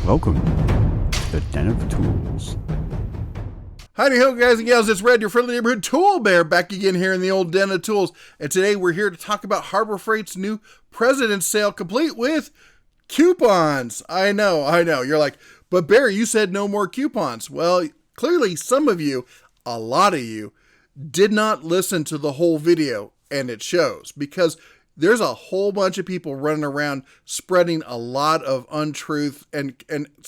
Welcome to the Den of Tools. Howdy ho, guys and gals, it's Red, your friendly neighborhood tool bear, back again here in the old Den of Tools. And today we're here to talk about Harbor Freight's new President's Sale, complete with coupons. I know. You're like, but Bear, you said no more coupons. Well, clearly some of you, a lot of you, did not listen to the whole video, and it shows, because there's a whole bunch of people running around spreading a lot of untruth and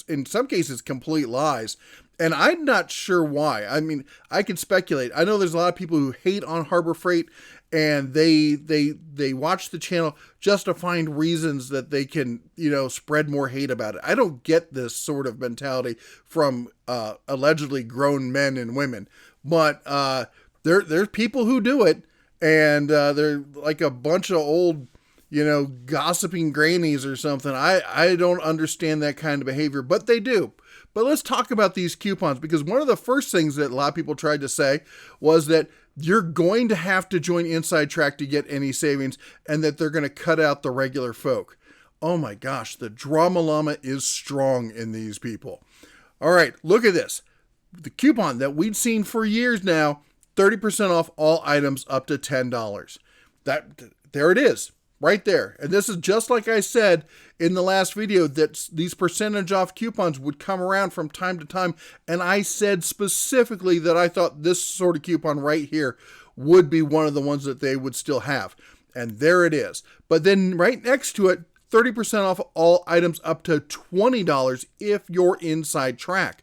in some cases complete lies. And I'm not sure why. I mean, I can speculate. I know there's a lot of people who hate on Harbor Freight, and they watch the channel just to find reasons that they can, spread more hate about it. I don't get this sort of mentality from allegedly grown men and women, but there's people who do it. And they're like a bunch of old, gossiping grannies or something. I don't understand that kind of behavior, but they do. But let's talk about these coupons, because one of the first things that a lot of people tried to say was that you're going to have to join Inside Track to get any savings, and that they're going to cut out the regular folk. Oh my gosh, the drama llama is strong in these people. All right, look at this. The coupon that we've seen for years now, 30% off all items up to $10. There it is, right there. And this is just like I said in the last video, that these percentage off coupons would come around from time to time. And I said specifically that I thought this sort of coupon right here would be one of the ones that they would still have. And there it is. But then right next to it, 30% off all items up to $20 if you're Inside Track.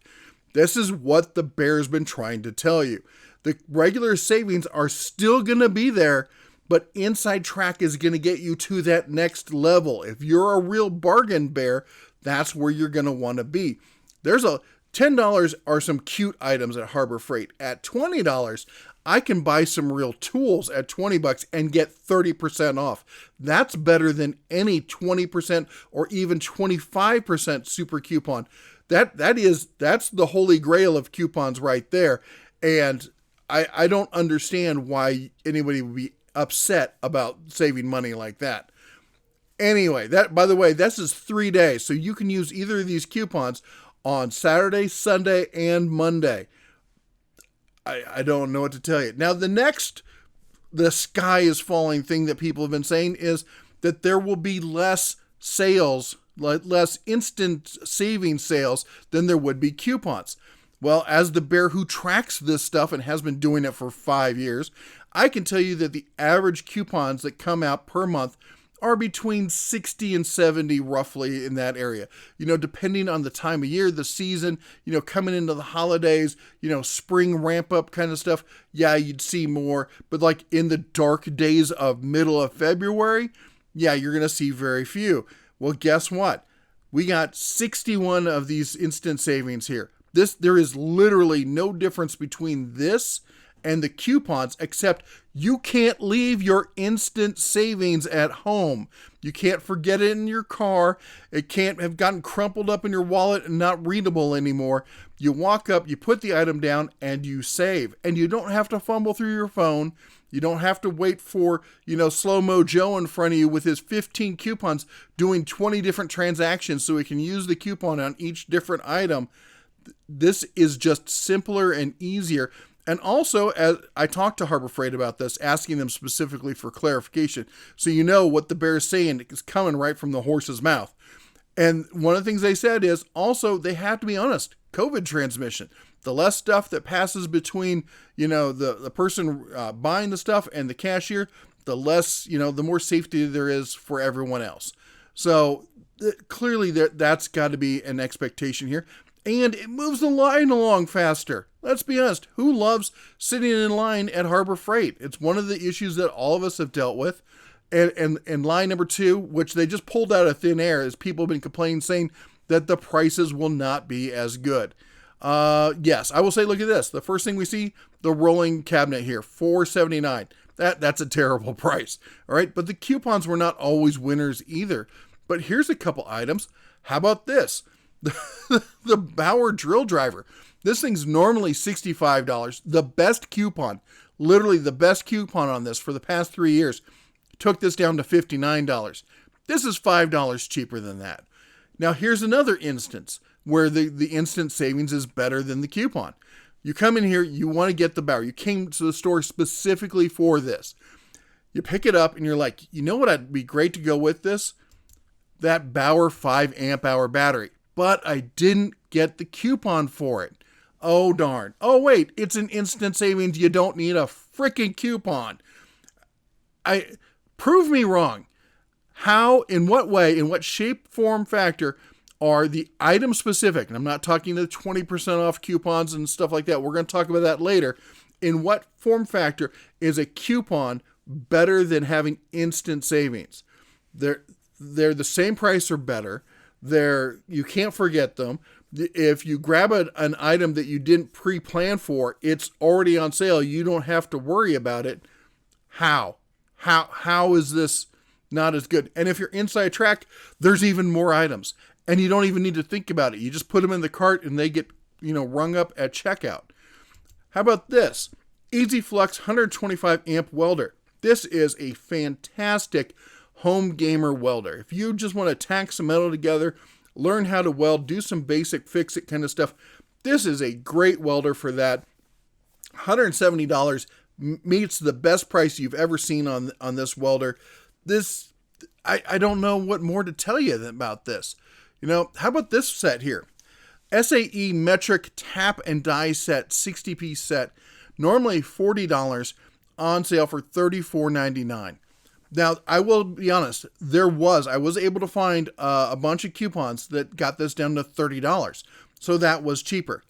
This is what the bear's been trying to tell you. The regular savings are still going to be there, but Inside Track is going to get you to that next level. If you're a real bargain bear, that's where you're going to want to be. There's $10 are some cute items at Harbor Freight. At $20, I can buy some real tools at $20 and get 30% off. That's better than any 20% or even 25% super coupon. That's the holy grail of coupons right there. And I don't understand why anybody would be upset about saving money like that. Anyway, by the way, this is 3 days, so you can use either of these coupons on Saturday, Sunday, and Monday. I don't know what to tell you. Now, the sky is falling thing that people have been saying is that there will be less sales, less instant savings sales than there would be coupons. Well, as the bear who tracks this stuff and has been doing it for 5 years, I can tell you that the average coupons that come out per month are between 60 and 70, roughly in that area. Depending on the time of year, the season, coming into the holidays, spring ramp up kind of stuff. Yeah, you'd see more. But like in the dark days of middle of February, yeah, you're going to see very few. Well, guess what? We got 61 of these instant savings here. There is literally no difference between this and the coupons, except you can't leave your instant savings at home. You can't forget it in your car. It can't have gotten crumpled up in your wallet and not readable anymore. You walk up, you put the item down, and you save. And you don't have to fumble through your phone. You don't have to wait for, Slow-Mo Joe in front of you with his 15 coupons doing 20 different transactions so he can use the coupon on each different item. This is just simpler and easier. And also, as I talked to Harbor Freight about this, asking them specifically for clarification, so you know what the bear is saying is coming right from the horse's mouth. And one of the things they said is also they have to be honest. COVID transmission. The less stuff that passes between, the person buying the stuff and the cashier, the less, the more safety there is for everyone else. So clearly that's got to be an expectation here. And it moves the line along faster. Let's be honest. Who loves sitting in line at Harbor Freight? It's one of the issues that all of us have dealt with. And line number 2, which they just pulled out of thin air, is people have been complaining, saying that the prices will not be as good. Yes, I will say, look at this. The first thing we see, the rolling cabinet here, $4.79. That's a terrible price. All right. But the coupons were not always winners either. But here's a couple items. How about this? The Bauer drill driver. This thing's normally $65. The best coupon, literally the best coupon on this for the past 3 years, took this down to $59. This is $5 cheaper than that. Now, here's another instance where the instant savings is better than the coupon. You come in here, you want to get the Bauer. You came to the store specifically for this. You pick it up and you're like, you know what would be great to go with this? That Bauer 5 amp hour battery. But I didn't get the coupon for it. Oh, darn. Oh, wait, it's an instant savings. You don't need a freaking coupon. Prove me wrong. How, in what way, in what shape, form, factor are the item specific, and I'm not talking the 20% off coupons and stuff like that. We're going to talk about that later. In what form factor is a coupon better than having instant savings? They're the same price or better. You can't forget them. If you grab an item that you didn't pre-plan for, it's already on sale. You don't have to worry about it. How is this not as good? And if you're inside track, there's even more items. And you don't even need to think about it. You just put them in the cart and they get, rung up at checkout. How about this? Easy Flux 125 amp welder. This is a fantastic home gamer welder. If you just want to tack some metal together, learn how to weld, do some basic fix-it kind of stuff, this is a great welder for that. $170 meets the best price you've ever seen on this welder. I don't know what more to tell you about this. How about this set here? SAE metric tap and die set, 60-piece set, normally $40, on sale for $34.99. Now, I will be honest, I was able to find a bunch of coupons that got this down to $30. So that was cheaper.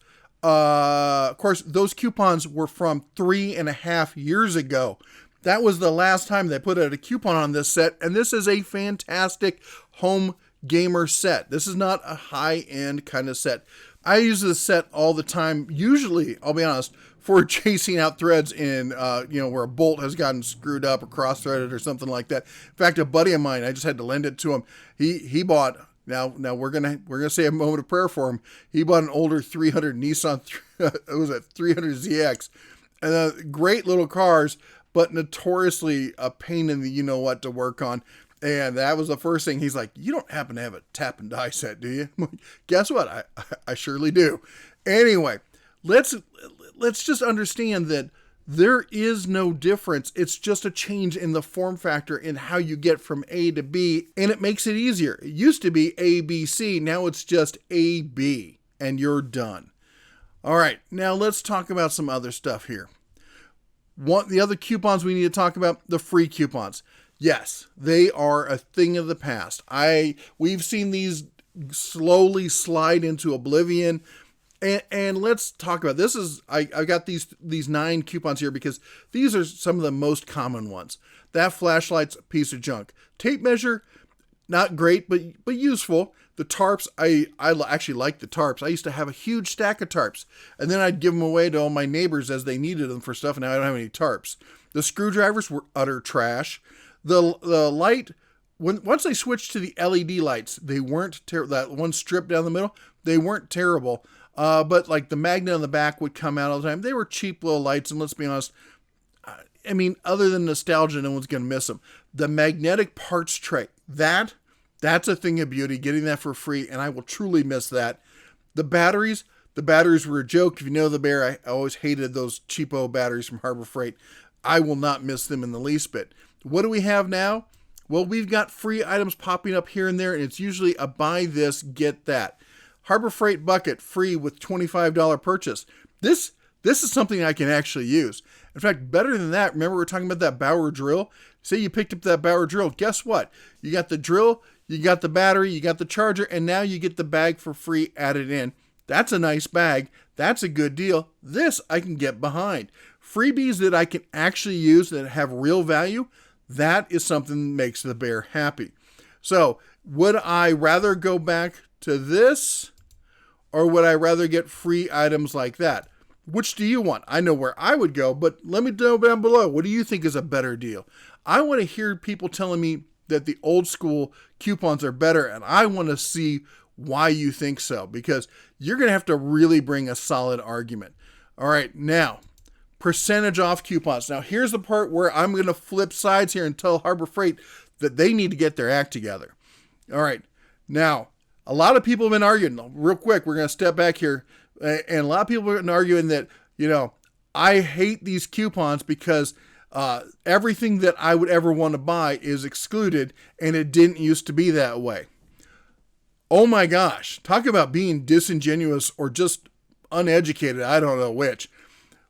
Of course, those coupons were from 3.5 years ago. That was the last time they put out a coupon on this set, and this is a fantastic home gamer set. This is not a high-end kind of set. I use this set all the time, usually, I'll be honest, for chasing out threads in, where a bolt has gotten screwed up or cross-threaded or something like that. In fact, a buddy of mine, I just had to lend it to him. He bought, now we're gonna say a moment of prayer for him. He bought an older 300 Nissan, it was a 300 ZX, and great little cars, but notoriously a pain in the you-know-what to work on. And that was the first thing. He's like, you don't happen to have a tap and die set, do you? I'm like, guess what? I surely do. Anyway, let's just understand that there is no difference. It's just a change in the form factor in how you get from A to B, and it makes it easier. It used to be A, B, C. Now it's just A, B, and you're done. All right, now let's talk about some other stuff here. The other coupons we need to talk about, the free coupons. Yes, they are a thing of the past. We've seen these slowly slide into oblivion. And let's talk about this. I got these 9 coupons here because these are some of the most common ones. That flashlight's a piece of junk. Tape measure, not great, but useful. The tarps, I actually like the tarps. I used to have a huge stack of tarps, and then I'd give them away to all my neighbors as they needed them for stuff, and now I don't have any tarps. The screwdrivers were utter trash. The light, once they switched to the LED lights, they weren't terrible. That one strip down the middle, they weren't terrible. But like the magnet on the back would come out all the time. They were cheap little lights, and let's be honest, other than nostalgia, no one's going to miss them. The magnetic parts tray, that's a thing of beauty, getting that for free, and I will truly miss that. The batteries were a joke. If you know the bear, I always hated those cheapo batteries from Harbor Freight. I will not miss them in the least bit. What do we have now? Well, we've got free items popping up here and there, and it's usually a buy this, get that. Harbor Freight bucket, free with $25 purchase. This is something I can actually use. In fact, better than that, remember we were talking about that Bauer drill? Say you picked up that Bauer drill. Guess what? You got the drill, you got the battery, you got the charger, and now you get the bag for free added in. That's a nice bag. That's a good deal. This I can get behind. Freebies that I can actually use that have real value, that is something that makes the bear happy. So, would I rather go back to this, or would I rather get free items like that? Which do you want? I know where I would go, but let me know down below. What do you think is a better deal? I want to hear people telling me that the old school coupons are better, and I want to see why you think so, because you're going to have to really bring a solid argument. All right, now, percentage off coupons. Now, here's the part where I'm going to flip sides here and tell Harbor Freight that they need to get their act together. All right, now, A lot of people have been arguing, real quick, we're going to step back here, and a lot of people have been arguing that, I hate these coupons because everything that I would ever want to buy is excluded, and it didn't used to be that way. Oh my gosh, talk about being disingenuous or just uneducated, I don't know which.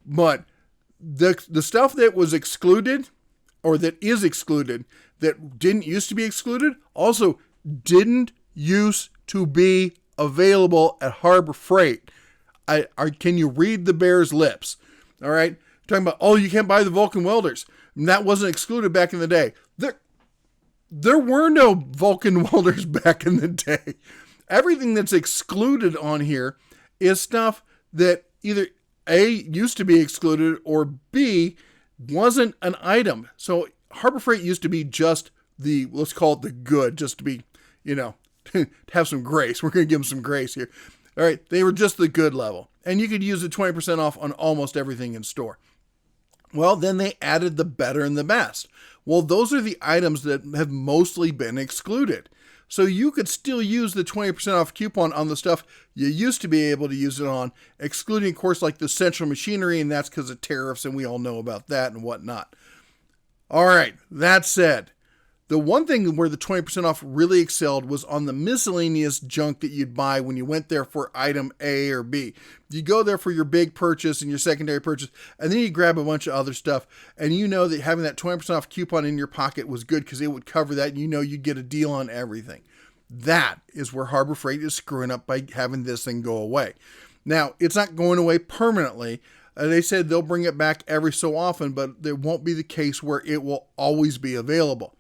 But the stuff that was excluded, or that is excluded, that didn't used to be excluded, also didn't used to be available at Harbor Freight. Can you read the bear's lips? All right. Talking about, you can't buy the Vulcan welders. And that wasn't excluded back in the day. There were no Vulcan welders back in the day. Everything that's excluded on here is stuff that either A, used to be excluded, or B, wasn't an item. So Harbor Freight used to be just let's call it the good, just to be, to have some grace. We're going to give them some grace here. All right. They were just the good level. And you could use the 20% off on almost everything in store. Well, then they added the better and the best. Well, those are the items that have mostly been excluded. So you could still use the 20% off coupon on the stuff you used to be able to use it on, excluding, of course, like the central machinery, and that's because of tariffs, and we all know about that and whatnot. All right, that said, the one thing where the 20% off really excelled was on the miscellaneous junk that you'd buy when you went there for item A or B. You go there for your big purchase and your secondary purchase, and then you grab a bunch of other stuff, and you know that having that 20% off coupon in your pocket was good because it would cover that, and you know you'd get a deal on everything. That is where Harbor Freight is screwing up by having this thing go away. Now, it's not going away permanently. They said they'll bring it back every so often, but there won't be the case where it will always be available.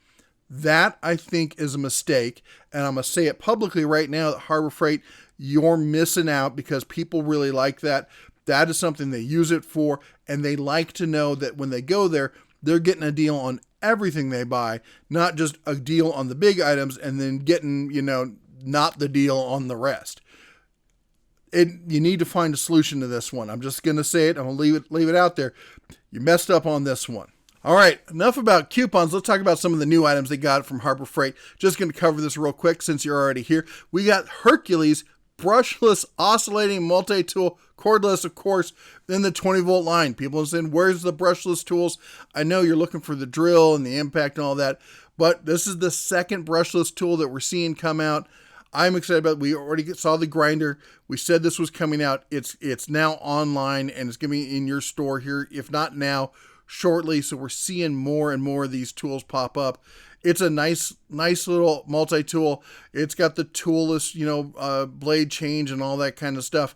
That, I think, is a mistake, and I'm going to say it publicly right now that Harbor Freight, you're missing out because people really like that. That is something they use it for, and they like to know that when they go there, they're getting a deal on everything they buy, not just a deal on the big items and then getting, not the deal on the rest. You need to find a solution to this one. I'm just going to say it. I'm going to leave it out there. You messed up on this one. All right, enough about coupons. Let's talk about some of the new items they got from Harbor Freight. Just going to cover this real quick since you're already here. We got Hercules brushless oscillating multi-tool, cordless, of course, in the 20-volt line. People are saying, where's the brushless tools? I know you're looking for the drill and the impact and all that, but this is the second brushless tool that we're seeing come out. I'm excited about it. We already saw the grinder. We said this was coming out. It's now online, and it's going to be in your store here, if not now, shortly. So we're seeing more and more of these tools pop up. It's a nice little multi-tool. It's got the toolless, blade change and all that kind of stuff.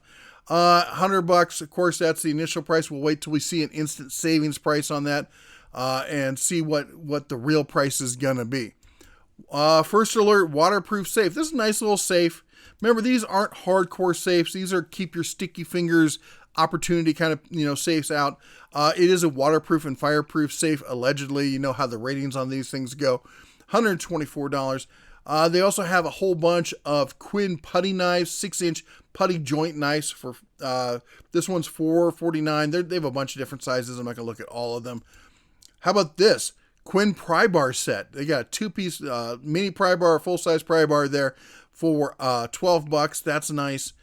$100, of course, that's the initial price. We'll wait till we see an instant savings price on that, and see what the real price is gonna be. First alert, waterproof safe. This is a nice little safe. Remember, these aren't hardcore safes. These are keep your sticky fingers opportunity kind of, safes out. It is a waterproof and fireproof safe, allegedly. You know how the ratings on these things go. $124. They also have a whole bunch of Quinn putty knives, 6-inch putty joint knives for, this one's $449. They have a bunch of different sizes. I'm not going to look at all of them. How about this? Quinn pry bar set. They got a 2-piece mini pry bar, full-size pry bar there for $12. That's nice.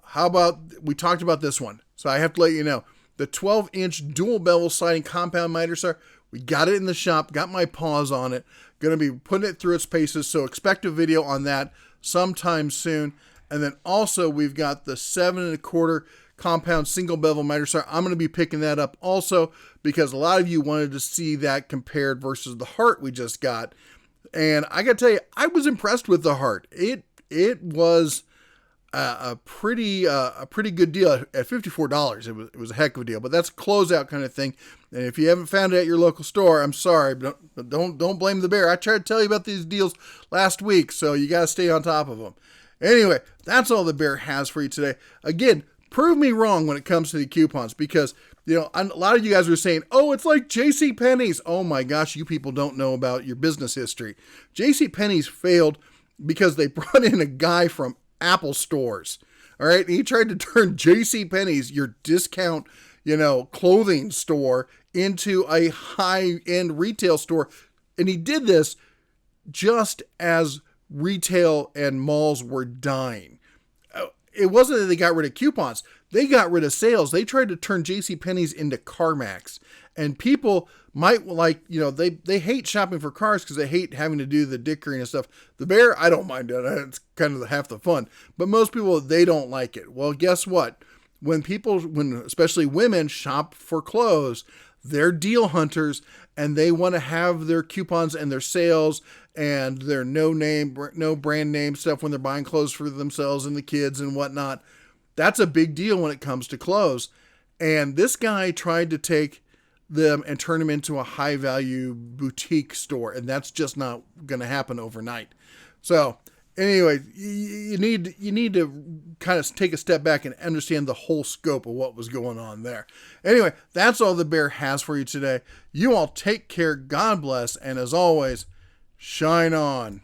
How about, we talked about this one, so I have to let you know. The 12-inch dual bevel sliding compound miter saw. We got it in the shop, got my paws on it. Going to be putting it through its paces, so expect a video on that sometime soon. And then also we've got the 7 1/4 compound single bevel miter saw. I'm going to be picking that up also because a lot of you wanted to see that compared versus the Heart we just got. And I got to tell you, I was impressed with the Heart. It was a pretty good deal at $54. It was a heck of a deal, but that's a closeout kind of thing. And if you haven't found it at your local store, I'm sorry, but don't blame the bear. I tried to tell you about these deals last week, so you got to stay on top of them. Anyway, that's all the bear has for you today. Again, prove me wrong when it comes to the coupons, because a lot of you guys are saying, oh, it's like JCPenney's. Oh my gosh, you people don't know about your business history. JCPenney's failed because they brought in a guy from Apple stores. All right. And he tried to turn JCPenney's, your discount, clothing store, into a high-end retail store. And he did this just as retail and malls were dying. It wasn't that they got rid of coupons. They got rid of sales. They tried to turn JCPenney's into CarMax. And people might they hate shopping for cars because they hate having to do the dickering and stuff. The Bear, I don't mind it. It's kind of half the fun. But most people, they don't like it. Well, guess what? When especially women shop for clothes, they're deal hunters and they want to have their coupons and their sales and their no brand name stuff when they're buying clothes for themselves and the kids and whatnot. That's a big deal when it comes to clothes. And this guy tried to take them and turn them into a high value boutique store. And that's just not going to happen overnight. So anyway, you need to kind of take a step back and understand the whole scope of what was going on there. Anyway, that's all the Bear has for you today. You all take care. God bless. And as always, shine on.